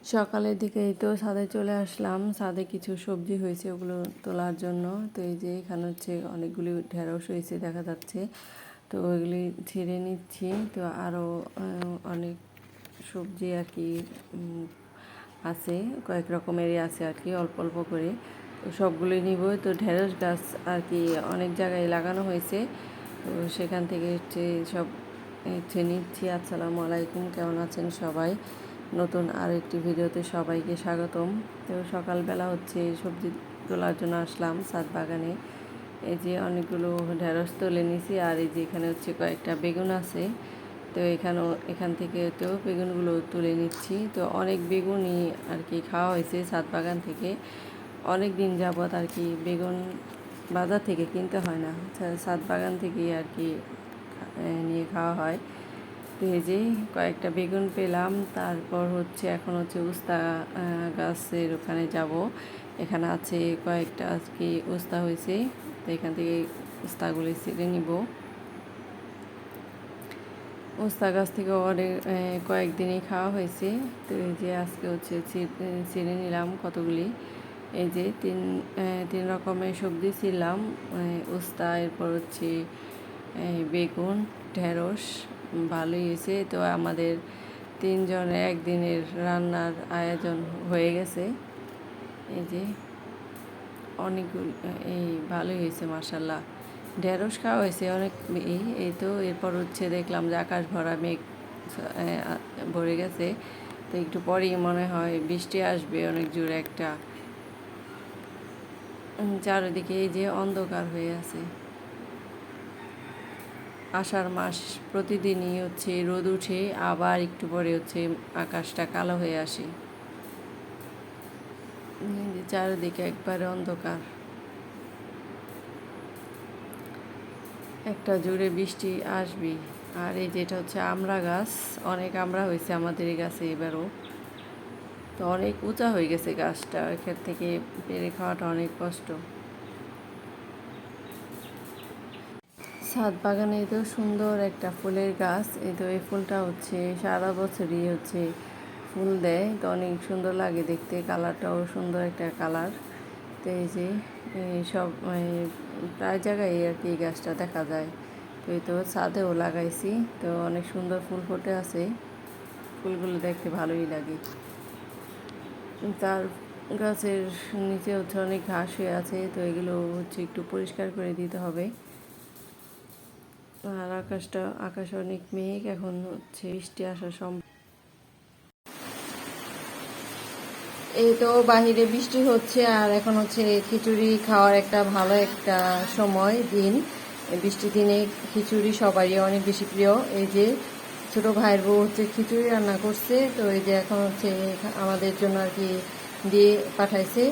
সকালের দিকেই তো ছাদে চলে আসলাম। ছাদে কিছু সবজি হয়েছে, ওগুলো তোলার জন্য। তো এই যে এখানে হচ্ছে অনেকগুলি ঢেঁড়স হয়েছে দেখা যাচ্ছে, তো ওইগুলি ছিঁড়ে নিচ্ছি। তো আরও অনেক সবজি আর কি আছে, কয়েক রকমেরই আছে আর কি, অল্প অল্প করে। তো সবগুলোই নিব। তো ঢেঁড়স গাছ আর কি অনেক জায়গায় লাগানো হয়েছে, তো সেখান থেকে হচ্ছে সব নিচ্ছি। আসসালামু আলাইকুম, কেমন আছেন সবাই? নতুন আরও একটি ভিডিওতে সবাইকে স্বাগতম। তো সকালবেলা হচ্ছে সবজি তোলার জন্য আসলাম ছাদ বাগানে। এই যে অনেকগুলো ঢেঁড়স তুলে নিছি, আর এই যে এখানে হচ্ছে কয়েকটা বেগুন আছে। তো এখান থেকে তো বেগুনগুলো তুলে নিচ্ছি। তো অনেক বেগুনই আর কি খাওয়া হয়েছে ছাদ বাগান থেকে। অনেক দিন যাবৎ আর কি বেগুন বাজার থেকে কিনতে হয় না, ছাদ বাগান থেকেই আর কি নিয়ে খাওয়া হয়। তো এই যে কয়েকটা বেগুন পেলাম। তারপর হচ্ছে এখন হচ্ছে উস্তা গাছের ওখানে যাব। এখানে আছে কয়েকটা আজকে উস্তা হয়েছে, তো এখান থেকে উস্তাগুলি ছিঁড়ে নিব। উস্তা গাছ থেকে অনেক কয়েকদিনই খাওয়া হয়েছে। তো এই যে আজকে হচ্ছে ছিঁড়ে নিলাম কতগুলি। এই যে তিন রকমের সবজি ছিলাম, উস্তা, এরপর হচ্ছে বেগুন, ঢেঁড়স। ভালোই হয়েছে। তো আমাদের তিনজনের একদিনের রান্নার আয়োজন হয়ে গেছে। এই যে অনেকগুলো, এই ভালোই হয়েছে মাশাল্লাহ। ঢেঁড়স খাওয়া হয়েছে অনেক। এই তো এরপর হচ্ছে দেখলাম যে আকাশ ভরা মেঘ ভরে গেছে। তো একটু পরেই মনে হয় বৃষ্টি আসবে অনেক জোরে একটা। চারিদিকে এই যে অন্ধকার হয়ে আছে। আষাঢ় মাস, প্রতিদিনই হচ্ছে রোদ উঠে, আবার একটু পরে হচ্ছে আকাশটা কালো হয়ে আসে। চারিদিকে একবারে অন্ধকার। একটা জোরে বৃষ্টি আসবে। আর এই যেটা হচ্ছে আমড়া গাছ, অনেক আমড়া হয়েছে আমাদের এই গাছে এবারও। তো অনেক উঁচা হয়ে গেছে গাছটা, এখান থেকে পেরে খাওয়াটা অনেক কষ্ট। ছাদ বাগানে তো সুন্দর একটা ফুলের গাছ। এই তো এই ফুলটা হচ্ছে সারা বছরই হচ্ছে ফুল দেয়, তো অনেক সুন্দর লাগে দেখতে, কালারটাও সুন্দর একটা কালার। তো এই যে সব প্রায় জায়গায় আর কি এই গাছটা দেখা যায়। তো এই তো ছাদেও লাগাইছি, তো অনেক সুন্দর ফুল ফুটে আছে। ফুলগুলো দেখতে ভালোই লাগে। তার গাছের নিচে হচ্ছে অনেক ঘাস হয়ে আছে, তো এগুলো হচ্ছে একটু পরিষ্কার করে দিতে হবে। আর আকাশে অনেক মেঘ, এখন হচ্ছে বৃষ্টি আসার সম্ভব। এই তো বাহিরে বৃষ্টি হচ্ছে, আর এখন হচ্ছে খিচুড়ি খাওয়ার একটা ভালো একটা সময় দিন। বৃষ্টির দিনে খিচুড়ি সবারই অনেক বেশি প্রিয়। এই যে ছোট ভাইয়ের বউ হচ্ছে খিচুড়ি রান্না করছে, তো এই যে এখন হচ্ছে আমাদের জন্য আর কি দিয়ে পাঠাইছে।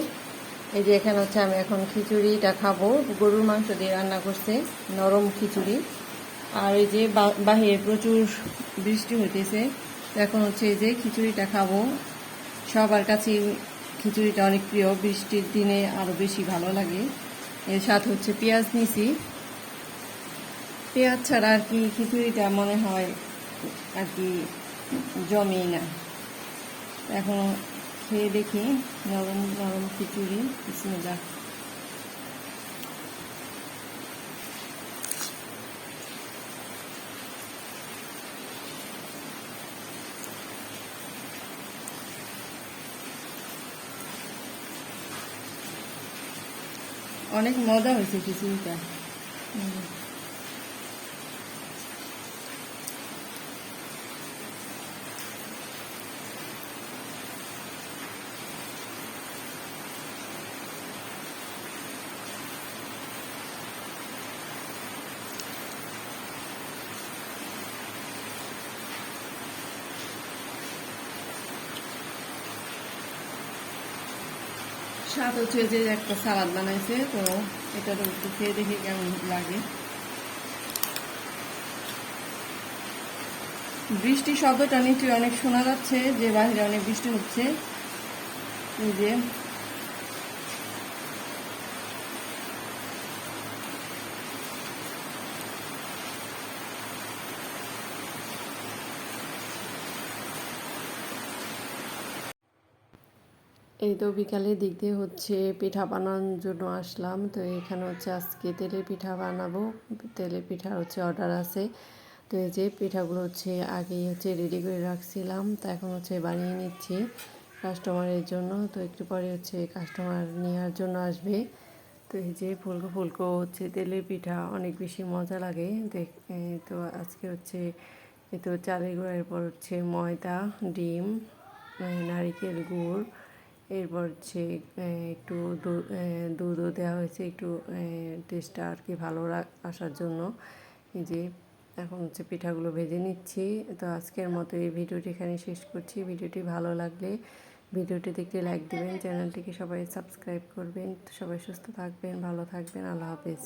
এই যে এখানে হচ্ছে আমি এখন খিচুড়িটা খাবো, গরুর মাংস দিয়ে রান্না করছে, নরম খিচুড়ি। আর এই যে বাহিরে প্রচুর বৃষ্টি হইতেছে, এখন হচ্ছে এই যে খিচুড়িটা খাবো। সবার কাছে খিচুড়িটা অনেক প্রিয়, বৃষ্টির দিনে আরও বেশি ভালো লাগে। এর সাথে হচ্ছে পেঁয়াজ নিছি, পেঁয়াজ ছাড়া আর কি খিচুড়িটা মনে হয় আর কি জমেই না। এখন খেয়ে দেখি নরম নরম খিচুড়ি। বিসমিল্লাহ। অনেক মজা হয়েছে খিচুড়িটা। স্বাদ হচ্ছে যে একটা সালাদ বানাইছে, তো এটা তো একটু খেয়ে দেখি কেমন লাগে। বৃষ্টির শব্দটা নিশ্চয়ই অনেক শোনা যাচ্ছে, যে বাইরে অনেক বৃষ্টি হচ্ছে। এই যে এই তো বিকালের দিক দিয়ে হচ্ছে পিঠা বানানোর জন্য আসলাম। তো এখানে হচ্ছে আজকে তেলের পিঠা বানাবো। তেলের পিঠা হচ্ছে অর্ডার আছে। তো এই যে পিঠাগুলো হচ্ছে আগেই হচ্ছে রেডি করে রাখছিলাম, তো এখন হচ্ছে বানিয়ে নিচ্ছি কাস্টমারের জন্য। তো একটু পরে হচ্ছে কাস্টমার নেওয়ার জন্য আসবে। তো এই যে ফুলকো ফুলকো হচ্ছে তেলের পিঠা অনেক বেশি মজা লাগে তো আজকে হচ্ছে এই তো চালের গুঁড়া, এরপর হচ্ছে ময়দা, ডিম, নারিকেল গুড়, এরপর হচ্ছে একটু দুধও দেওয়া হয়েছে একটু টেস্টটা আর কি ভালো আসার জন্য। এই যে এখন হচ্ছে পিঠাগুলো ভেজে নিচ্ছি। তো আজকের মতো এই ভিডিওটি এখানে শেষ করছি। ভিডিওটি ভালো লাগলে ভিডিওটিতে একটি লাইক দেবেন, চ্যানেলটিকে সবাই সাবস্ক্রাইব করবেন। সবাই সুস্থ থাকবেন, ভালো থাকবেন। আল্লাহ হাফেজ।